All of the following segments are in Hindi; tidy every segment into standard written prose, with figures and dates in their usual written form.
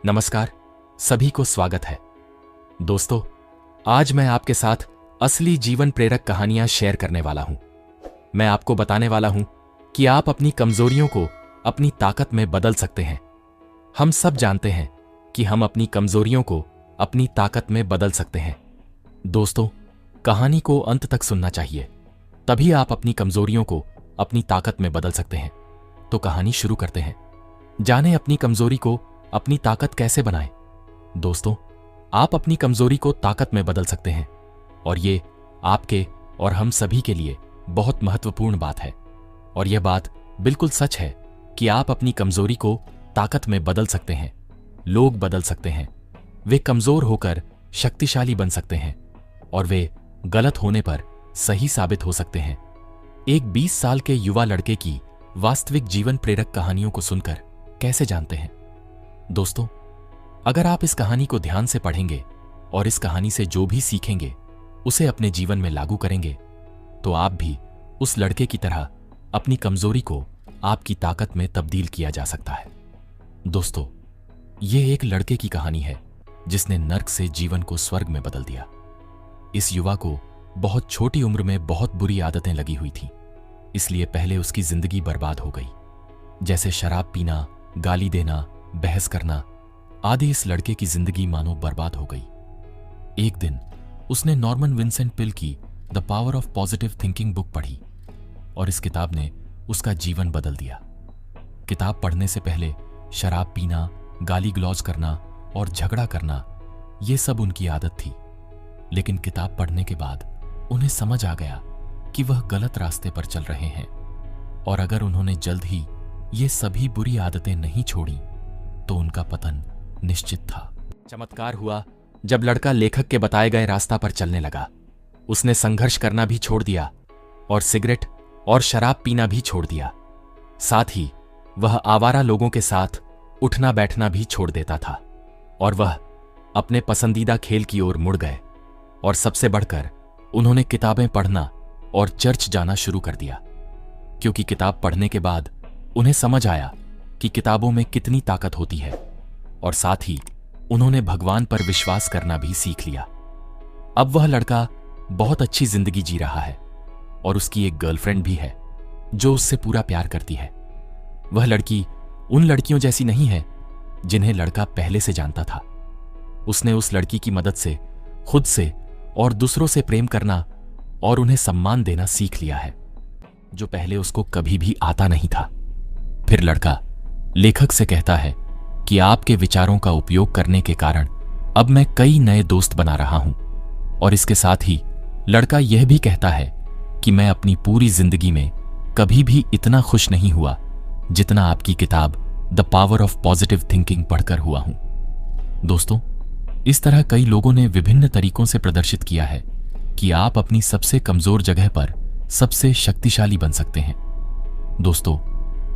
नमस्कार, सभी को स्वागत है। दोस्तों, आज मैं आपके साथ असली जीवन प्रेरक कहानियां शेयर करने वाला हूं। मैं आपको बताने वाला हूं कि आप अपनी कमजोरियों को अपनी ताकत में बदल सकते हैं। हम सब जानते हैं कि हम अपनी कमजोरियों को अपनी ताकत में बदल सकते हैं। दोस्तों, कहानी को अंत तक सुनना चाहिए, तभी आप अपनी कमजोरियों को अपनी ताकत में बदल सकते हैं। तो कहानी शुरू करते हैं। जानें अपनी कमजोरी को अपनी ताकत कैसे बनाएं। दोस्तों, आप अपनी कमजोरी को ताकत में बदल सकते हैं और ये आपके और हम सभी के लिए बहुत महत्वपूर्ण बात है। और यह बात बिल्कुल सच है कि आप अपनी कमजोरी को ताकत में बदल सकते हैं। लोग बदल सकते हैं, वे कमजोर होकर शक्तिशाली बन सकते हैं और वे गलत होने पर सही साबित हो सकते हैं। एक 20 साल के युवा लड़के की वास्तविक जीवन प्रेरक कहानियों को सुनकर कैसे जानते हैं? दोस्तों, अगर आप इस कहानी को ध्यान से पढ़ेंगे और इस कहानी से जो भी सीखेंगे उसे अपने जीवन में लागू करेंगे, तो आप भी उस लड़के की तरह अपनी कमजोरी को आपकी ताकत में तब्दील किया जा सकता है। दोस्तों, यह एक लड़के की कहानी है जिसने नर्क से जीवन को स्वर्ग में बदल दिया। इस युवा को बहुत छोटी उम्र में बहुत बुरी आदतें लगी हुई थीं, इसलिए पहले उसकी जिंदगी बर्बाद हो गई। जैसे शराब पीना, गाली देना, बहस करना आदि। इस लड़के की जिंदगी मानो बर्बाद हो गई। एक दिन उसने नॉर्मन विंसेंट पिल की the power of positive thinking book पढ़ी और इस किताब ने उसका जीवन बदल दिया। किताब पढ़ने से पहले शराब पीना, गाली गलौज करना और झगड़ा करना, ये सब उनकी आदत थी। लेकिन किताब पढ़ने के बाद उन्हें समझ आ गया कि वह गलत रास्ते पर चल रहे हैं और अगर उन्होंने जल्द ही ये सभी बुरी आदतें नहीं छोड़ी तो उनका पतन निश्चित था। चमत्कार हुआ जब लड़का लेखक के बताए गए रास्ता पर चलने लगा। उसने संघर्ष करना भी छोड़ दिया और सिगरेट और शराब पीना भी छोड़ दिया। साथ ही वह आवारा लोगों के साथ उठना बैठना भी छोड़ देता था और वह अपने पसंदीदा खेल की ओर मुड़ गए। और सबसे बढ़कर उन्होंने किताबें पढ़ना और चर्च जाना शुरू कर दिया, क्योंकि किताब पढ़ने के बाद उन्हें समझ आया कि किताबों में कितनी ताकत होती है और साथ ही उन्होंने भगवान पर विश्वास करना भी सीख लिया। अब वह लड़का बहुत अच्छी जिंदगी जी रहा है और उसकी एक गर्लफ्रेंड भी है जो उससे पूरा प्यार करती है। वह लड़की उन लड़कियों जैसी नहीं है जिन्हें लड़का पहले से जानता था। उसने उस लड़की की मदद से खुद से और दूसरों से प्रेम करना और उन्हें सम्मान देना सीख लिया है, जो पहले उसको कभी भी आता नहीं था। फिर लड़का लेखक से कहता है कि आपके विचारों का उपयोग करने के कारण अब मैं कई नए दोस्त बना रहा हूं। और इसके साथ ही लड़का यह भी कहता है कि मैं अपनी पूरी जिंदगी में कभी भी इतना खुश नहीं हुआ जितना आपकी किताब the power of positive thinking पढ़कर हुआ हूं। दोस्तों, इस तरह कई लोगों ने विभिन्न तरीकों से प्रदर्शित किया है कि आप अपनी सबसे कमजोर जगह पर सबसे शक्तिशाली बन सकते हैं। दोस्तों,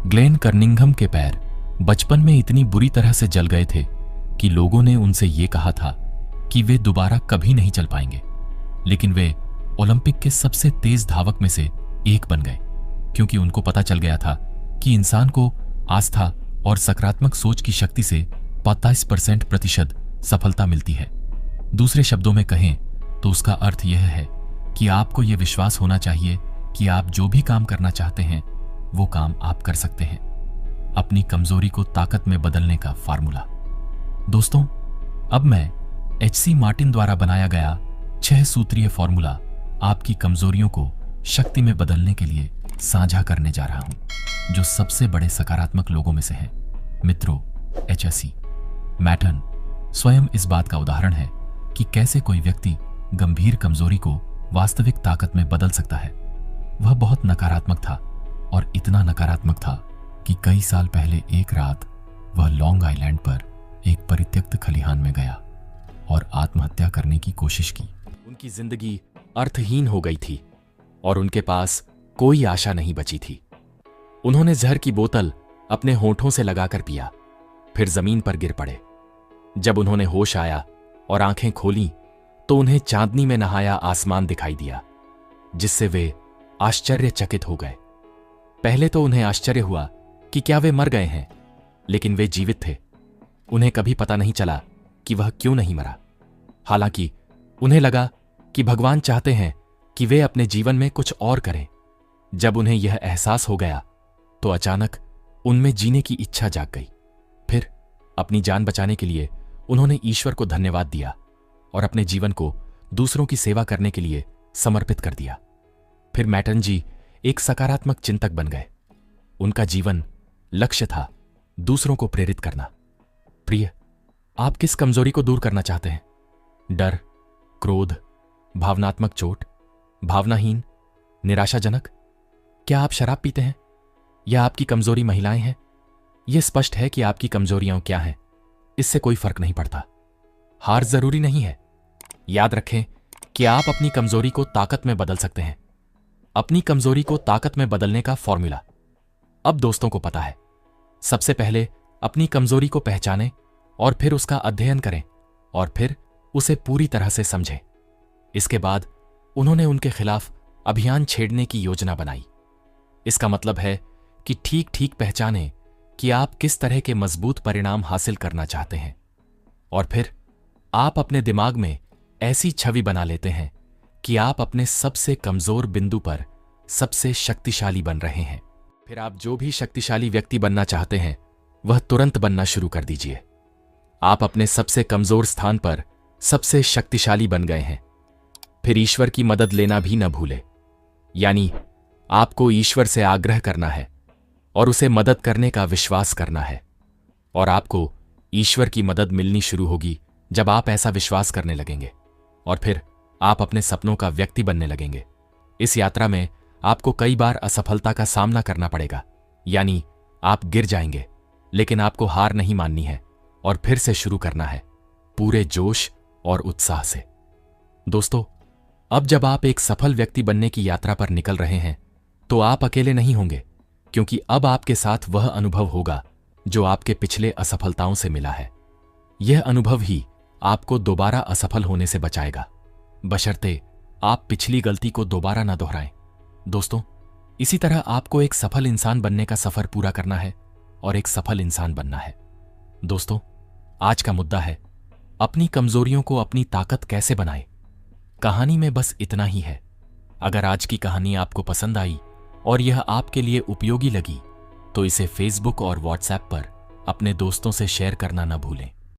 ग्लेन कर्निंघम के पैर बचपन में इतनी बुरी तरह से जल गए थे कि लोगों ने उनसे ये कहा था कि वे दोबारा कभी नहीं चल पाएंगे। लेकिन वे ओलंपिक के सबसे तेज धावक में से एक बन गए, क्योंकि उनको पता चल गया था कि इंसान को आस्था और सकारात्मक सोच की शक्ति से 25% सफलता मिलती है। दूसरे शब्दों में कहें तो उसका अर्थ यह है कि आपको यह विश्वास होना चाहिए कि आप जो भी काम करना चाहते हैं वो काम आप कर सकते हैं। अपनी कमजोरी को ताकत में बदलने का फार्मूला। दोस्तों, अब मैं HC मार्टिन द्वारा बनाया गया 6 सूत्रीय फार्मूला आपकी कमजोरियों को शक्ति में बदलने के लिए साझा करने जा रहा हूं, जो सबसे बड़े सकारात्मक लोगों में से है। मित्रों, HC मार्टिन स्वयं इस बात का उदाहरण है कि कैसे कोई व्यक्ति गंभीर कमजोरी को वास्तविक ताकत में बदल सकता है। वह बहुत नकारात्मक था और इतना नकारात्मक था कि कई साल पहले एक रात वह लॉन्ग आइलैंड पर एक परित्यक्त खलिहान में गया और आत्महत्या करने की कोशिश की। उनकी जिंदगी अर्थहीन हो गई थी और उनके पास कोई आशा नहीं बची थी। उन्होंने जहर की बोतल अपने होठों से लगाकर पिया, फिर जमीन पर गिर पड़े। जब उन्होंने होश आया और आंखें खोलीं तो उन्हें चांदनी में नहाया आसमान दिखाई दिया, जिससे वे आश्चर्यचकित हो गए। पहले तो उन्हें आश्चर्य हुआ कि क्या वे मर गए हैं, लेकिन वे जीवित थे। उन्हें कभी पता नहीं चला कि वह क्यों नहीं मरा। हालांकि उन्हें लगा कि भगवान चाहते हैं कि वे अपने जीवन में कुछ और करें। जब उन्हें यह एहसास हो गया तो अचानक उनमें जीने की इच्छा जाग गई। फिर अपनी जान बचाने के लिए उन्होंने ईश्वर को धन्यवाद दिया और अपने जीवन को दूसरों की सेवा करने के लिए समर्पित कर दिया। फिर मैटन जी एक सकारात्मक चिंतक बन गए। उनका जीवन लक्ष्य था दूसरों को प्रेरित करना। प्रिय, आप किस कमजोरी को दूर करना चाहते हैं? डर, क्रोध, भावनात्मक चोट, भावनाहीन, निराशाजनक? क्या आप शराब पीते हैं या आपकी कमजोरी महिलाएं हैं? यह स्पष्ट है कि आपकी कमजोरियां क्या हैं, इससे कोई फर्क नहीं पड़ता। हार जरूरी नहीं है। याद रखें कि आप अपनी कमजोरी को ताकत में बदल सकते हैं। अपनी कमजोरी को ताकत में बदलने का फॉर्मूला अब दोस्तों को पता है। सबसे पहले अपनी कमजोरी को पहचानें और फिर उसका अध्ययन करें और फिर उसे पूरी तरह से समझें। इसके बाद उन्होंने उनके खिलाफ अभियान छेड़ने की योजना बनाई। इसका मतलब है कि ठीक ठीक पहचानें कि आप किस तरह के मजबूत परिणाम हासिल करना चाहते हैं और फिर आप अपने दिमाग में ऐसी छवि बना लेते हैं कि आप अपने सबसे कमजोर बिंदु पर सबसे शक्तिशाली बन रहे हैं। फिर आप जो भी शक्तिशाली व्यक्ति बनना चाहते हैं वह तुरंत बनना शुरू कर दीजिए। आप अपने सबसे कमजोर स्थान पर सबसे शक्तिशाली बन गए हैं। फिर ईश्वर की मदद लेना भी न भूलें। यानी आपको ईश्वर से आग्रह करना है और उसे मदद करने का विश्वास करना है। और आपको ईश्वर की मदद मिलनी शुरू होगी जब आप ऐसा विश्वास करने लगेंगे और फिर आप अपने सपनों का व्यक्ति बनने लगेंगे। इस यात्रा में आपको कई बार असफलता का सामना करना पड़ेगा, यानी आप गिर जाएंगे, लेकिन आपको हार नहीं माननी है और फिर से शुरू करना है पूरे जोश और उत्साह से। दोस्तों, अब जब आप एक सफल व्यक्ति बनने की यात्रा पर निकल रहे हैं तो आप अकेले नहीं होंगे, क्योंकि अब आपके साथ वह अनुभव होगा जो आपके पिछले असफलताओं से मिला है। यह अनुभव ही आपको दोबारा असफल होने से बचाएगा, बशर्ते आप पिछली गलती को दोबारा न दोहराएं। दोस्तों, इसी तरह आपको एक सफल इंसान बनने का सफर पूरा करना है और एक सफल इंसान बनना है। दोस्तों, आज का मुद्दा है अपनी कमजोरियों को अपनी ताकत कैसे बनाएं। कहानी में बस इतना ही है। अगर आज की कहानी आपको पसंद आई और यह आपके लिए उपयोगी लगी तो इसे फेसबुक और व्हाट्सएप पर अपने दोस्तों से शेयर करना न भूलें।